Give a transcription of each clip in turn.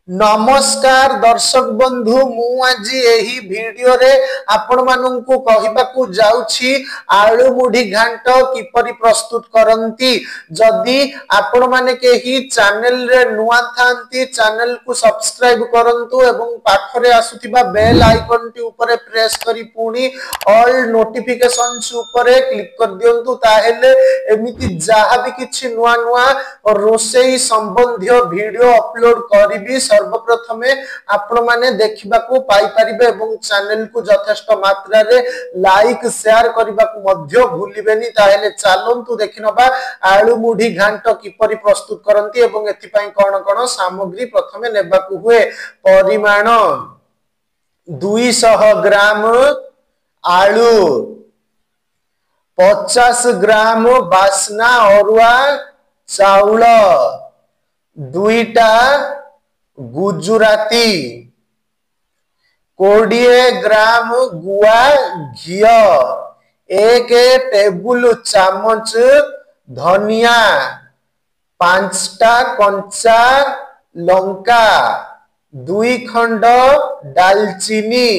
नमस्कार दर्शक बंधु मु आज एही वीडियो रे आपण माननकु कहिबाकू जाउछि आलू मुढी घांट किपरि प्रस्तुत करंती। जदि आपण माने केही चैनल रे नुआ थांती चैनल को सब्सक्राइब करंतु एवं पाखरे आसुथिबा बेल आइकन टी ऊपर प्रेस करी पुनी ऑल नोटिफिकेशंस ऊपर क्लिक कर दियंतु ताहेले एमिति जहा भी किछि नुआ नुआ रोसेई संबंधी वीडियो अपलोड करिबी सर्वप्रथमे आपण माने देखिबा को पाई परिबे एवं चैनल को यथेष्ट मात्रा रे लाइक शेयर करबा को मध्य भूलिबेनी। ताहेले चलंतु देखिनबा आलू मुढी घांट किपरि प्रस्तुत करंती एवं एथि पई कोन कोन सामग्री प्रथमे नेबा को हुए। परिमाण 200 ग्राम आलू, 50 ग्राम बासना अरुआ चाउल, 2टा गुजराती, 20 ग्राम गुआ घी, 1 टेबुल चामच धनिया, 5टा कंचा लंका, 2 खंड दालचीनी,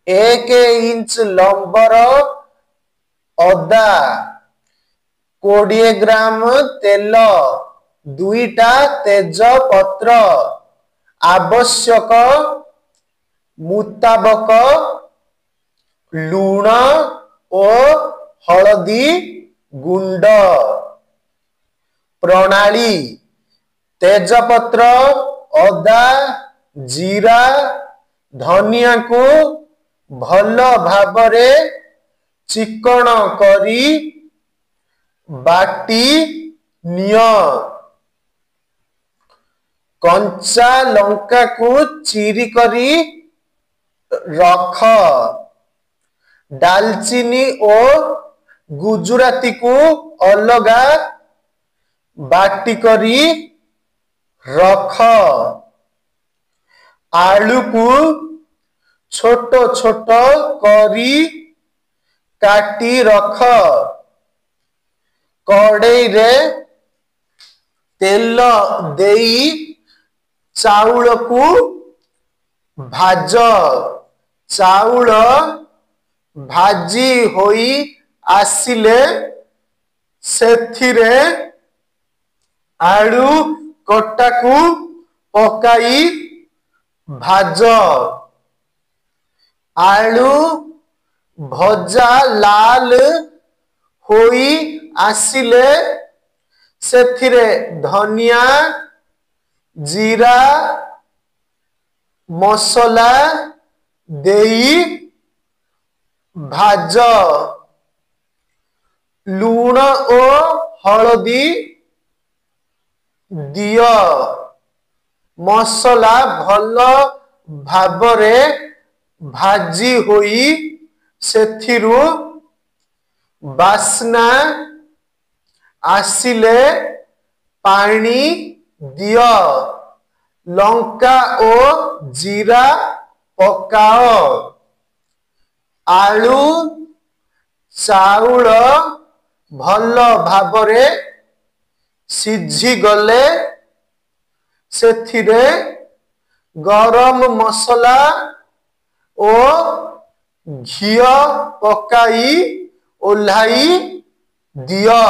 1 इंच लंबर अदा, 20 ग्राम तेल, 2टा तेज पत्र, आवश्यक मुताबक लूण और हलदी गुंड। प्रणाली तेज पत्र अदा जीरा धनिया को भल भाबरे चिकण करी बाटी निय। कंचा लंका को चीरी करी रख। दालचीनी और गुजराती को अलगा बाटी करी रख। आलू को छोटो छोटो करी काटी रख। कड़ाई रे तेल देई चाउल को भाज। चाउल भाजी होई आसिले सेथिरे आलू कट्टा को पकाई भाज। आलू भजा लाल होई आसिले सेथिरे धनिया जीरा मसला देई भाज। लूण और हलदी दियो। मसला भल भाबरे भाजी होई सेथिरु बासना आसिले पानी दियो। लंका और जीरा पकाओ। आलू चाउल भल भाबरे सिझी गले सेथिरे गरम मसला और घी पकाई ओल्हाई दियो।